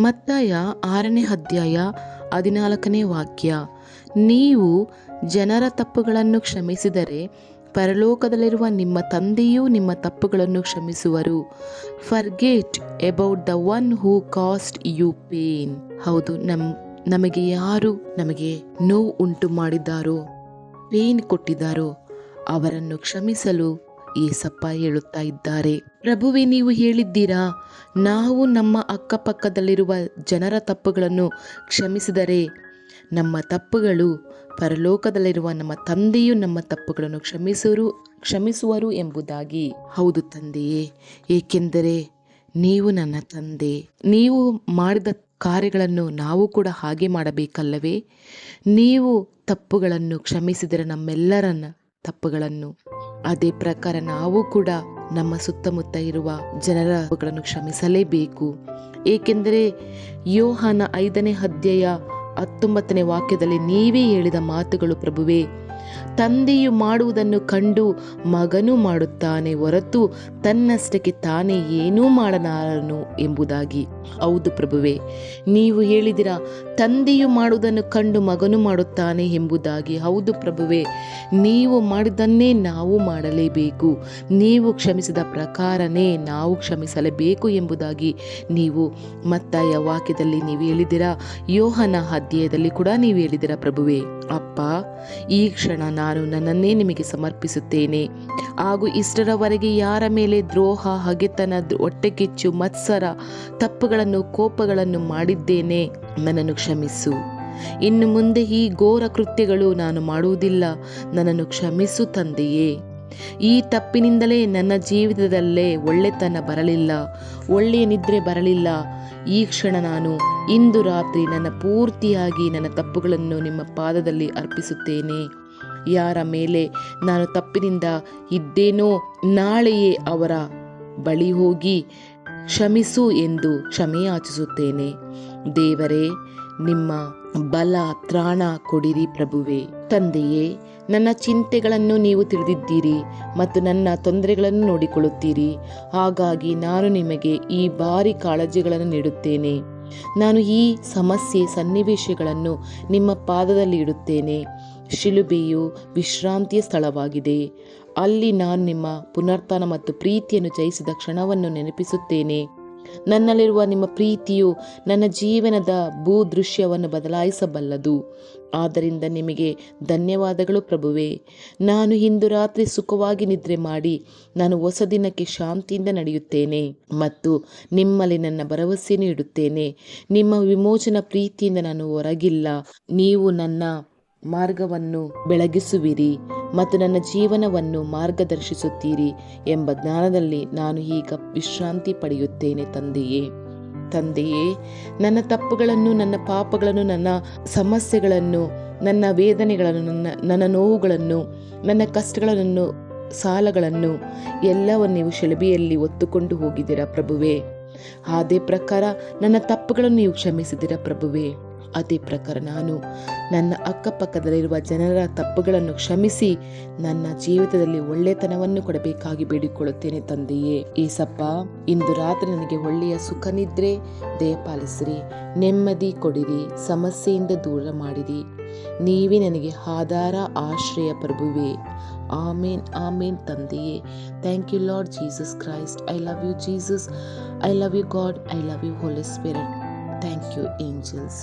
ಮತ್ತಾಯ 6ನೇ ಅಧ್ಯಾಯ 14ನೇ ವಾಕ್ಯ. ನೀವು ಜನರ ತಪ್ಪುಗಳನ್ನು ಕ್ಷಮಿಸಿದರೆ ಪರಲೋಕದಲ್ಲಿರುವ ನಿಮ್ಮ ತಂದೆಯೂ ನಿಮ್ಮ ತಪ್ಪುಗಳನ್ನು ಕ್ಷಮಿಸುವರು. Forget about the one who caused you pain. ಹೌದು, ನಮಗೆ ಯಾರು ನಮಗೆ ನೋವು ಉಂಟು ಮಾಡಿದ್ದಾರೋ, ಪೇನ್ ಕೊಟ್ಟಿದ್ದಾರೋ ಅವರನ್ನು ಕ್ಷಮಿಸಲು ಏಸಪ್ಪ ಹೇಳುತ್ತಾ ಇದ್ದಾರೆ. ಪ್ರಭುವೇ, ನೀವು ಹೇಳಿದ್ದೀರಾ, ನಾವು ನಮ್ಮ ಅಕ್ಕಪಕ್ಕದಲ್ಲಿರುವ ಜನರ ತಪ್ಪುಗಳನ್ನು ಕ್ಷಮಿಸಿದರೆ ನಮ್ಮ ತಪ್ಪುಗಳು ಪರಲೋಕದಲ್ಲಿರುವ ನಮ್ಮ ತಂದೆಯು ನಮ್ಮ ತಪ್ಪುಗಳನ್ನು ಕ್ಷಮಿಸುವರು ಎಂಬುದಾಗಿ. ಹೌದು ತಂದೆಯೇ, ಏಕೆಂದರೆ ನೀವು ನನ್ನ ತಂದೆ. ನೀವು ಮಾಡಿದ ಕಾರ್ಯಗಳನ್ನು ನಾವು ಕೂಡ ಹಾಗೆ ಮಾಡಬೇಕಲ್ಲವೇ? ನೀವು ತಪ್ಪುಗಳನ್ನು ಕ್ಷಮಿಸಿದರೆ ನಮ್ಮೆಲ್ಲರನ್ನ ತಪ್ಪುಗಳನ್ನು, ಅದೇ ಪ್ರಕಾರ ನಾವು ಕೂಡ ನಮ್ಮ ಸುತ್ತಮುತ್ತ ಇರುವ ಜನರ ತಪ್ಪುಗಳನ್ನು ಕ್ಷಮಿಸಲೇಬೇಕು. ಏಕೆಂದರೆ ಯೋಹಾನ 5ನೇ ಅಧ್ಯಾಯ 19ನೇ ವಾಕ್ಯದಲ್ಲಿ ನೀವೇ ಹೇಳಿದ ಮಾತುಗಳು ಪ್ರಭುವೇ, ತಂದೆಯು ಮಾಡುವುದನ್ನು ಕಂಡು ಮಗನು ಮಾಡುತ್ತಾನೆ ಹೊರತು ತನ್ನಷ್ಟಕ್ಕೆ ತಾನೇ ಏನೂ ಮಾಡಲಾರನು ಎಂಬುದಾಗಿ. ಹೌದು ಪ್ರಭುವೇ, ನೀವು ಹೇಳಿದಿರ, ತಂದೆಯು ಮಾಡುವುದನ್ನು ಕಂಡು ಮಗನು ಮಾಡುತ್ತಾನೆ ಎಂಬುದಾಗಿ. ಹೌದು ಪ್ರಭುವೇ, ನೀವು ಮಾಡಿದ್ದನ್ನೇ ನಾವು ಮಾಡಲೇಬೇಕು. ನೀವು ಕ್ಷಮಿಸಿದ ಪ್ರಕಾರನೇ ನಾವು ಕ್ಷಮಿಸಲೇಬೇಕು ಎಂಬುದಾಗಿ ನೀವು ಮತ್ತಾಯ ವಾಕ್ಯದಲ್ಲಿ ನೀವು ಹೇಳಿದಿರ. ಯೋಹನ ಅಧ್ಯಾಯದಲ್ಲಿ ಕೂಡ ನೀವು ಹೇಳಿದಿರ ಪ್ರಭುವೇ. ಅಪ್ಪ, ಈ ಕ್ಷಣ ನಾನು ನನ್ನನ್ನೇ ನಿಮಗೆ ಸಮರ್ಪಿಸುತ್ತೇನೆ. ಹಾಗೂ ಇಷ್ಟರವರೆಗೆ ಯಾರ ಮೇಲೆ ದ್ರೋಹ, ಹಗೆತನ, ಹೊಟ್ಟೆಕಿಚ್ಚು, ಮತ್ಸರ, ತಪ್ಪುಗಳನ್ನು, ಕೋಪಗಳನ್ನು ಮಾಡಿದ್ದೇನೆ, ನನ್ನನ್ನು ಕ್ಷಮಿಸು. ಇನ್ನು ಮುಂದೆ ಈ ಘೋರ ಕೃತ್ಯಗಳು ನಾನು ಮಾಡುವುದಿಲ್ಲ, ನನ್ನನ್ನು ಕ್ಷಮಿಸು ತಂದೆಯೇ. ಈ ತಪ್ಪಿನಿಂದಲೇ ನನ್ನ ಜೀವಿತದಲ್ಲೇ ಒಳ್ಳೆತನ ಬರಲಿಲ್ಲ, ಒಳ್ಳೆಯ ನಿದ್ರೆ ಬರಲಿಲ್ಲ. ಈ ಕ್ಷಣ ನಾನು ಇಂದು ರಾತ್ರಿ ನನ್ನ ಪೂರ್ತಿಯಾಗಿ ನನ್ನ ತಪ್ಪುಗಳನ್ನು ನಿಮ್ಮ ಪಾದದಲ್ಲಿ ಅರ್ಪಿಸುತ್ತೇನೆ. ಯಾರ ಮೇಲೆ ನಾನು ತಪ್ಪಿನಿಂದ ಇದ್ದೇನೋ ನಾಳೆಯೇ ಅವರ ಬಳಿ ಹೋಗಿ ಕ್ಷಮಿಸು ಎಂದು ಕ್ಷಮೆಯಾಚಿಸುತ್ತೇನೆ. ದೇವರೇ, ನಿಮ್ಮ ಬಲ ತ್ರಾಣ ಕೊಡಿರಿ ಪ್ರಭುವೇ. ತಂದೆಯೇ, ನನ್ನ ಚಿಂತೆಗಳನ್ನು ನೀವು ತಿಳಿದಿದ್ದೀರಿ ಮತ್ತು ನನ್ನ ತೊಂದರೆಗಳನ್ನು ನೋಡಿಕೊಳ್ಳುತ್ತೀರಿ. ಹಾಗಾಗಿ ನಾನು ನಿಮಗೆ ಈ ಭಾರಿ ಕಾಳಜಿಗಳನ್ನು ನೀಡುತ್ತೇನೆ. ನಾನು ಈ ಸಮಸ್ಯೆ ಸನ್ನಿವೇಶಗಳನ್ನು ನಿಮ್ಮ ಪಾದದಲ್ಲಿ ಇಡುತ್ತೇನೆ. ಶಿಲುಬೆಯು ವಿಶ್ರಾಂತಿಯ ಸ್ಥಳವಾಗಿದೆ. ಅಲ್ಲಿ ನಾನು ನಿಮ್ಮ ಪುನರುತ್ಥಾನ ಮತ್ತು ಪ್ರೀತಿಯನ್ನು ಜಯಿಸಿದ ಕ್ಷಣವನ್ನು ನೆನಪಿಸುತ್ತೇನೆ. ನನ್ನಲ್ಲಿರುವ ನಿಮ್ಮ ಪ್ರೀತಿಯು ನನ್ನ ಜೀವನದ ಭೂದೃಶ್ಯವನ್ನು ಬದಲಾಯಿಸಬಲ್ಲದು. ಆದ್ದರಿಂದ ನಿಮಗೆ ಧನ್ಯವಾದಗಳು ಪ್ರಭುವೇ. ನಾನು ಇಂದು ರಾತ್ರಿ ಸುಖವಾಗಿ ನಿದ್ರೆ ಮಾಡಿ ನಾನು ಹೊಸ ದಿನಕ್ಕೆ ಶಾಂತಿಯಿಂದ ನಡೆಯುತ್ತೇನೆ ಮತ್ತು ನಿಮ್ಮಲ್ಲಿ ನನ್ನ ಭರವಸೆಯನ್ನು ಇಡುತ್ತೇನೆ. ನಿಮ್ಮ ವಿಮೋಚನಾ ಪ್ರೀತಿಯಿಂದ ನಾನು ಹೊರಗಿಲ್ಲ. ನೀವು ನನ್ನ ಮಾರ್ಗವನ್ನು ಬೆಳಗಿಸುವಿರಿ ಮತ್ತು ನನ್ನ ಜೀವನವನ್ನು ಮಾರ್ಗದರ್ಶಿಸುತ್ತೀರಿ ಎಂಬ ಜ್ಞಾನದಲ್ಲಿ ನಾನು ಈಗ ವಿಶ್ರಾಂತಿ ಪಡೆಯುತ್ತೇನೆ ತಂದೆಯೇ. ತಂದೆಯೇ, ನನ್ನ ತಪ್ಪುಗಳನ್ನು, ನನ್ನ ಪಾಪಗಳನ್ನು, ನನ್ನ ಸಮಸ್ಯೆಗಳನ್ನು, ನನ್ನ ವೇದನೆಗಳನ್ನು, ನನ್ನ ನೋವುಗಳನ್ನು, ನನ್ನ ಕಷ್ಟಗಳನ್ನು, ಸಾಲಗಳನ್ನು ಎಲ್ಲವನ್ನು ನೀವು ಶಿಲುಬೆಯಲ್ಲಿ ಹೊತ್ತುಕೊಂಡು ಹೋಗಿದ್ದೀರಾ ಪ್ರಭುವೇ. ಅದೇ ಪ್ರಕಾರ ನನ್ನ ತಪ್ಪುಗಳನ್ನು ನೀವು ಕ್ಷಮಿಸಿದಿರ ಪ್ರಭುವೇ. ಅದೇ ಪ್ರಕಾರ ನಾನು ನನ್ನ ಅಕ್ಕಪಕ್ಕದಲ್ಲಿರುವ ಜನರ ತಪ್ಪುಗಳನ್ನು ಕ್ಷಮಿಸಿ ನನ್ನ ಜೀವಿತದಲ್ಲಿ ಒಳ್ಳೆತನವನ್ನು ಕೊಡಬೇಕಾಗಿ ಬೇಡಿಕೊಳ್ಳುತ್ತೇನೆ ತಂದೆಯೇ. ಏಸಪ್ಪ, ಇಂದು ರಾತ್ರಿ ನನಗೆ ಒಳ್ಳೆಯ ಸುಖ ನಿದ್ರೆ ದಯಪಾಲಿಸಿರಿ, ನೆಮ್ಮದಿ ಕೊಡಿರಿ, ಸಮಸ್ಯೆಯಿಂದ ದೂರ ಮಾಡಿರಿ. ನೀವೇ ನನಗೆ ಆಧಾರ, ಆಶ್ರಯ ಪ್ರಭುವೇ. ಆಮೇನ್, ಆಮೇನ್ ತಂದೆಯೇ. Thank you Lord Jesus Christ. I love you Jesus. I love you God. I love you Holy Spirit. Thank you angels.